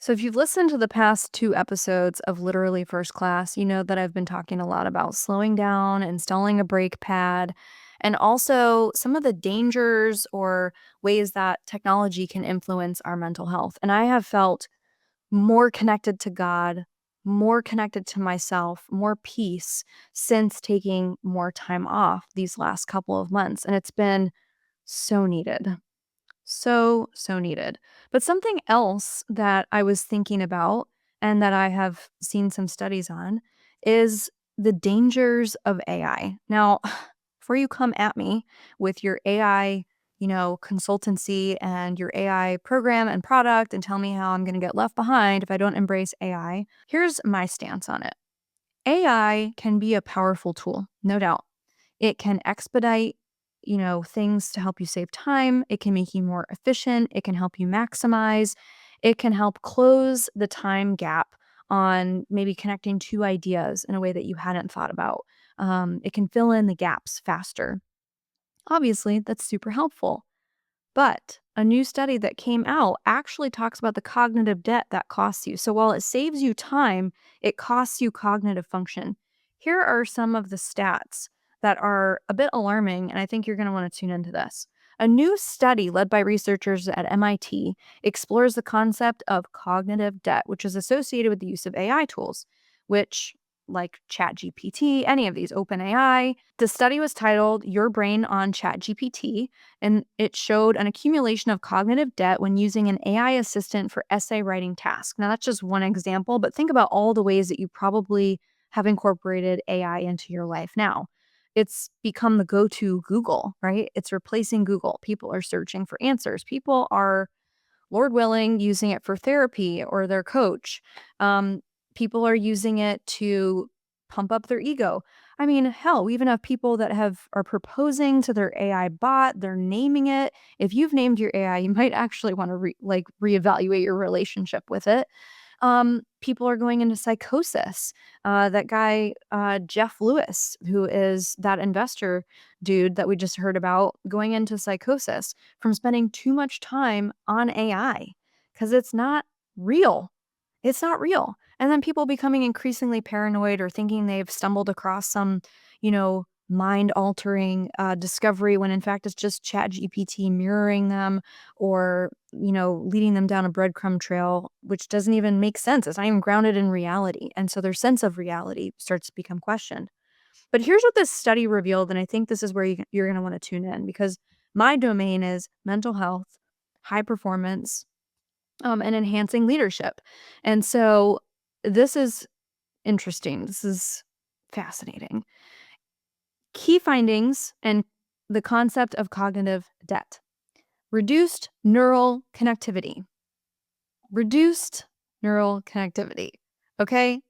So, if you've listened to the past two episodes of Literally First Class, you know that I've been talking a lot about slowing down, installing a brake pad, and also some of the dangers or ways that technology can influence our mental health. And I have felt more connected to God, more connected to myself, more peace since taking more time off these last couple of months. And it's been so needed. So needed. But something else that I was thinking about and that I have seen some studies on is the dangers of AI. Now, before you come at me with your AI, consultancy and your AI program and product and tell me how I'm going to get left behind if I don't embrace AI, here's my stance on it. AI can be a powerful tool, no doubt. It can expedite, things to help you save time. It can make you more efficient. It can help you maximize. It can help close the time gap on maybe connecting two ideas in a way that you hadn't thought about. It can fill in the gaps faster. Obviously, that's super helpful. But a new study that came out actually talks about the cognitive debt that costs you. So while it saves you time, it costs you cognitive function. Here are some of the stats that are a bit alarming, and I think you're going to want to tune into this. A new study led by researchers at MIT explores the concept of cognitive debt, which is associated with the use of AI tools, which, like ChatGPT, any of these, OpenAI. The study was titled Your Brain on ChatGPT, and it showed an accumulation of cognitive debt when using an AI assistant for essay writing tasks. Now, that's just one example, but think about all the ways that you probably have incorporated AI into your life now. It's become the go to Google, right? It's replacing Google. People are searching for answers. People are, Lord willing, using it for therapy or their coach. Um, People are using it to pump up their ego. I mean, hell, we even have people that are proposing to their AI bot. They're naming it. If you've named your AI, you might actually want to reevaluate your relationship with it. People are going into psychosis. That guy, Jeff Lewis, who is that investor dude that we just heard about, going into psychosis from spending too much time on AI because it's not real. It's not real. And then people becoming increasingly paranoid or thinking they've stumbled across some, mind altering discovery when in fact it's just Chat GPT mirroring them or, leading them down a breadcrumb trail, which doesn't even make sense. It's not even grounded in reality. And so their sense of reality starts to become questioned. But here's what this study revealed. And I think this is where you're going to want to tune in because my domain is mental health, high performance, and enhancing leadership. And so this is interesting. This is fascinating. Key findings and the concept of cognitive debt. Reduced neural connectivity. Reduced neural connectivity. Okay?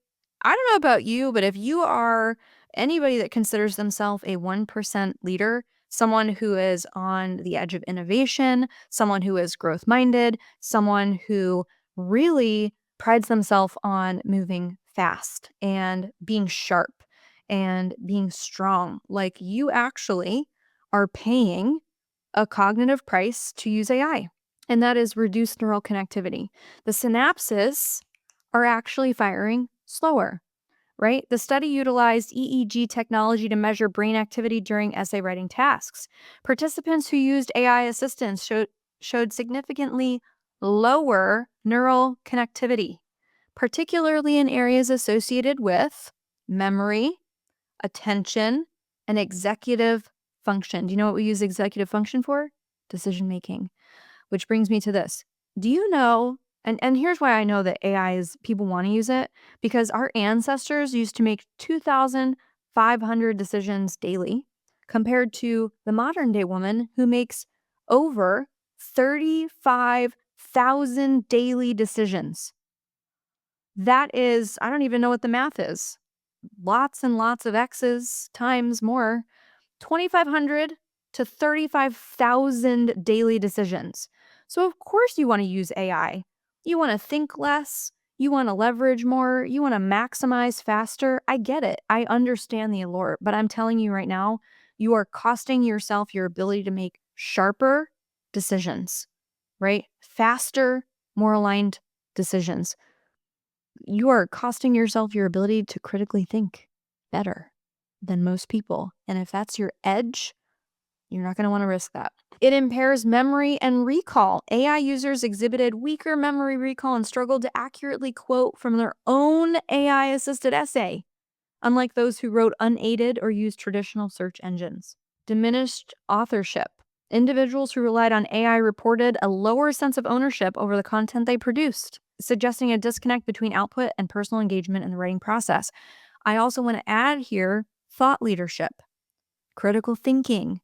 I don't know about you, but if you are anybody that considers themselves a 1% leader, someone who is on the edge of innovation, someone who is growth minded, someone who really prides themselves on moving fast and being sharp and being strong, like you actually are paying a cognitive price to use AI, and that is reduced neural connectivity. The synapses are actually firing slower, right? The study utilized EEG technology to measure brain activity during essay writing tasks. Participants who used AI assistance showed significantly lower neural connectivity, particularly in areas associated with memory, attention, and executive function. Do you know what we use executive function for? Decision making. Which brings me to this. Do you know, and here's why I know that AI is, people want to use it, because our ancestors used to make 2,500 decisions daily compared to the modern day woman who makes over 35,000 daily decisions. That is, I don't even know what the math is. Lots and lots of X's times more. 2,500 to 35,000 daily decisions. So, of course, you want to use AI. You want to think less. You want to leverage more. You want to maximize faster. I get it. I understand the allure. But I'm telling you right now, you are costing yourself your ability to make sharper decisions, right? Faster, more aligned decisions. You are costing yourself your ability to critically think better than most people. And if that's your edge, you're not going to want to risk that. It impairs memory and recall. AI users exhibited weaker memory recall and struggled to accurately quote from their own AI-assisted essay, unlike those who wrote unaided or used traditional search engines. Diminished authorship. Individuals who relied on AI reported a lower sense of ownership over the content they produced, suggesting a disconnect between output and personal engagement in the writing process. I also want to add here thought leadership, critical thinking,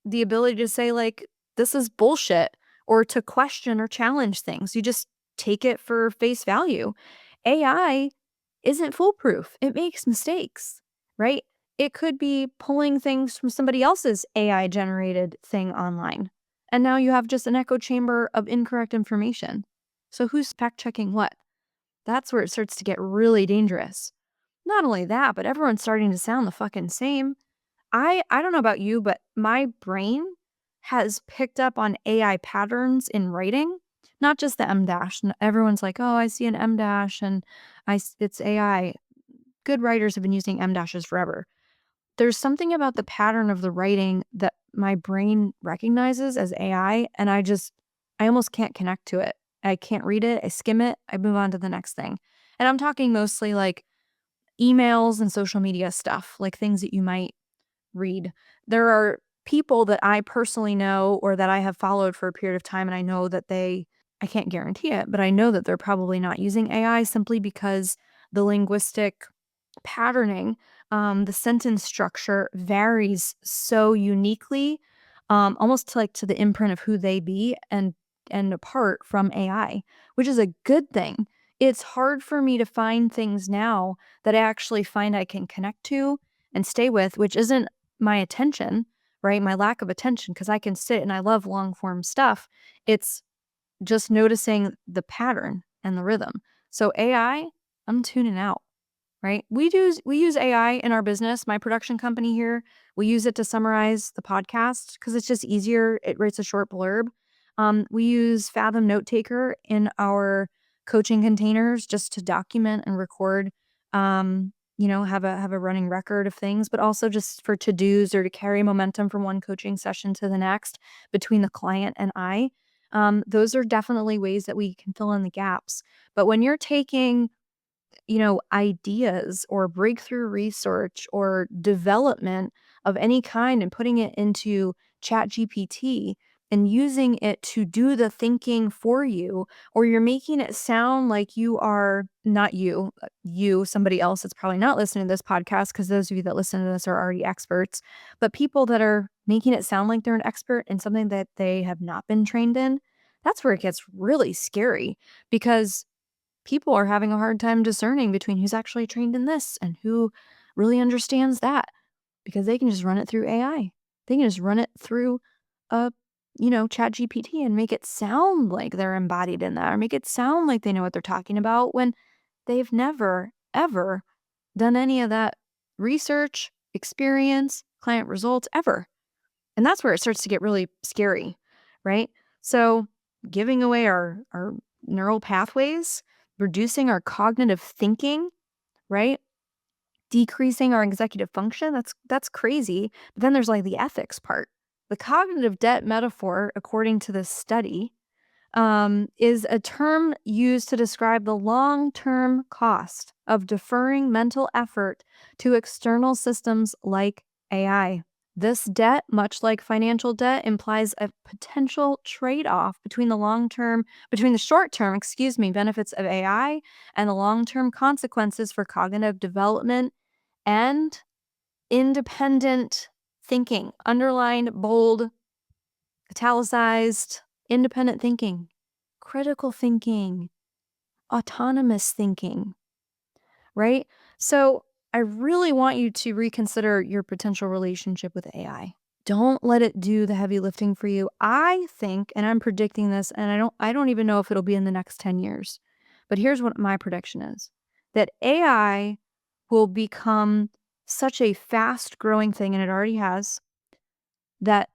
the ability to say, like, this is bullshit, or to question or challenge things. You just take it for face value. AI isn't foolproof. It makes mistakes, right? It could be pulling things from somebody else's AI generated thing online. And now you have just an echo chamber of incorrect information. So who's fact checking what? That's where it starts to get really dangerous. Not only that, but everyone's starting to sound the fucking same. I don't know about you, but my brain has picked up on AI patterns in writing, not just the M dash. Everyone's like, "Oh, I see an M dash and it's AI." Good writers have been using M dashes forever. There's something about the pattern of the writing that my brain recognizes as AI, and I almost can't connect to it. I can't read it. I skim it. I move on to the next thing. And I'm talking mostly like emails and social media stuff, like things that you might read. There are people that I personally know or that I have followed for a period of time, and I know that I can't guarantee it, but I know that they're probably not using AI simply because the linguistic patterning, the sentence structure varies so uniquely, almost to like to the imprint of who they be and apart from AI, which is a good thing. It's hard for me to find things now that I actually find I can connect to and stay with, which isn't my attention, right? My lack of attention, because I can sit and I love long form stuff. It's just noticing the pattern and the rhythm. So AI, I'm tuning out, right? We use AI in our business, my production company here. We use it to summarize the podcast because it's just easier. It writes a short blurb. We use Fathom Note Taker in our coaching containers just to document and record, have a running record of things, but also just for to-dos or to carry momentum from one coaching session to the next between the client and I. Those are definitely ways that we can fill in the gaps. But when you're taking ideas or breakthrough research or development of any kind and putting it into Chat GPT and using it to do the thinking for you, or you're making it sound like you are not somebody else that's probably not listening to this podcast, because those of you that listen to this are already experts, but people that are making it sound like they're an expert in something that they have not been trained in, that's where it gets really scary, because people are having a hard time discerning between who's actually trained in this and who really understands that, because they can just run it through AI. They can just run it through Chat GPT and make it sound like they're embodied in that, or make it sound like they know what they're talking about when they've never, ever done any of that research, experience, client results ever. And that's where it starts to get really scary, right? So giving away our neural pathways, reducing our cognitive thinking, right? Decreasing our executive function, that's crazy. But then there's like the ethics part. The cognitive debt metaphor, according to this study, is a term used to describe the long-term cost of deferring mental effort to external systems like AI. This debt, much like financial debt, implies a potential trade-off between the short-term, benefits of AI and the long-term consequences for cognitive development and independent thinking. Underlined, bold, italicized, independent thinking, critical thinking, autonomous thinking, right? So I really want you to reconsider your potential relationship with AI. Don't let it do the heavy lifting for you. I think, and I'm predicting this, and I don't even know if it'll be in the next 10 years. But here's what my prediction is. That AI will become such a fast-growing thing, and it already has, that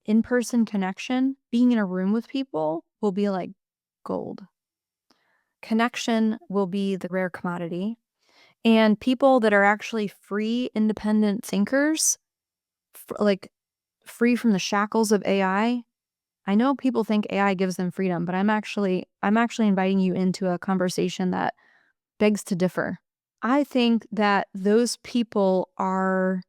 in-person connection, being in a room with people will be like gold. connection will be the rare commodity, and people that are actually free, independent thinkers, like free from the shackles of AI. I know people think AI gives them freedom, but I'm actually inviting you into a conversation that begs to differ. I think that those people are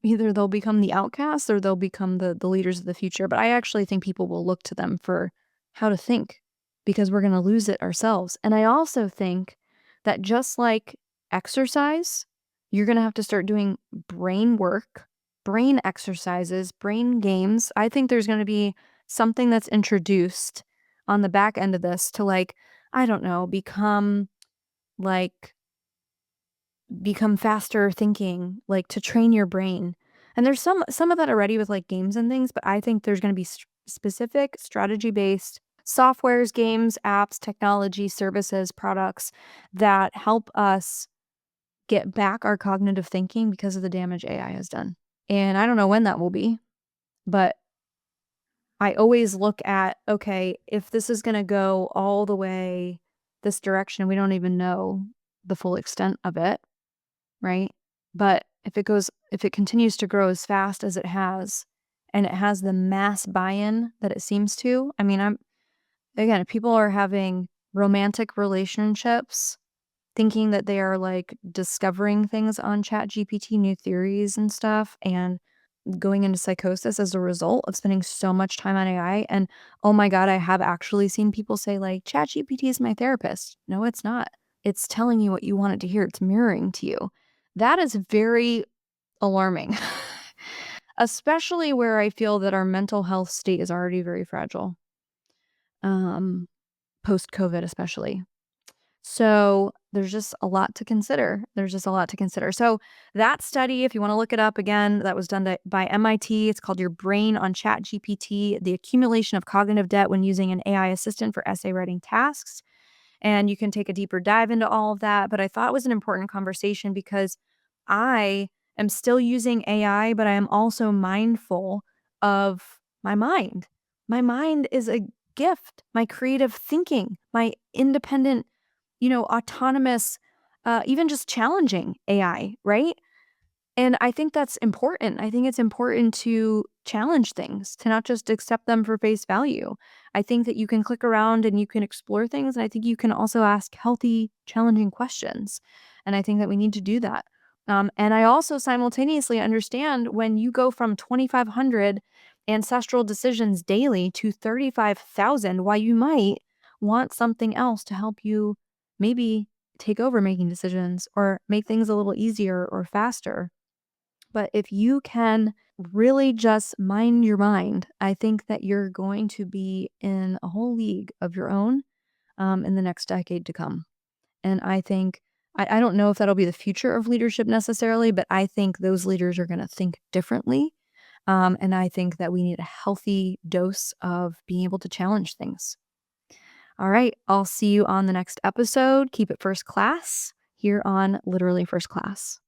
either they'll become the outcasts or they'll become the leaders of the future, but I actually think people will look to them for how to think because we're gonna lose it ourselves, and I also think that just like exercise, you're gonna have to start doing brain work, brain exercises, brain games. I think there's gonna be something that's introduced on the back end of this to, like, I don't know, like become faster thinking, like, to train your brain. And there's some of that already with, like, games and things, but I think there's gonna be specific strategy-based softwares, games, apps, technology, services, products that help us get back our cognitive thinking because of the damage AI has done. And I don't know when that will be, but I always look at, okay, if this is gonna go all the way this direction, we don't even know the full extent of it. Right? But if it continues to grow as fast as it has, and it has the mass buy-in that it seems to, I mean, again, if people are having romantic relationships, thinking that they are, like, discovering things on ChatGPT, new theories and stuff, and going into psychosis as a result of spending so much time on AI, and, oh my god, I have actually seen people say, like, "ChatGPT is my therapist." No, it's not. It's telling you what you want it to hear. It's mirroring to you. That is very alarming, especially where I feel that our mental health state is already very fragile, um, post-COVID especially. So, there's just a lot to consider. There's just a lot to consider. So, that study, if you wanna look it up again, that was done by MIT. It's called Your Brain on ChatGPT: The Accumulation of Cognitive Debt When Using an AI Assistant for Essay Writing Tasks. And you can take a deeper dive into all of that, but I thought it was an important conversation because I am still using AI, but I am also mindful of my mind. My mind is a gift, my creative thinking, my independent, autonomous, even just challenging AI, right? And I think that's important. I think it's important to challenge things, to not just accept them for face value. I think that you can click around and you can explore things. And I think you can also ask healthy, challenging questions. And I think that we need to do that. And I also simultaneously understand when you go from 2,500 ancestral decisions daily to 35,000, why you might want something else to help you maybe take over making decisions or make things a little easier or faster. But if you can really just mind your mind, I think that you're going to be in a whole league of your own, in the next decade to come. And I think, I don't know if that'll be the future of leadership necessarily, but I think those leaders are going to think differently. And I think that we need a healthy dose of being able to challenge things. All right. I'll see you on the next episode. Keep it first class here on Literally First Class.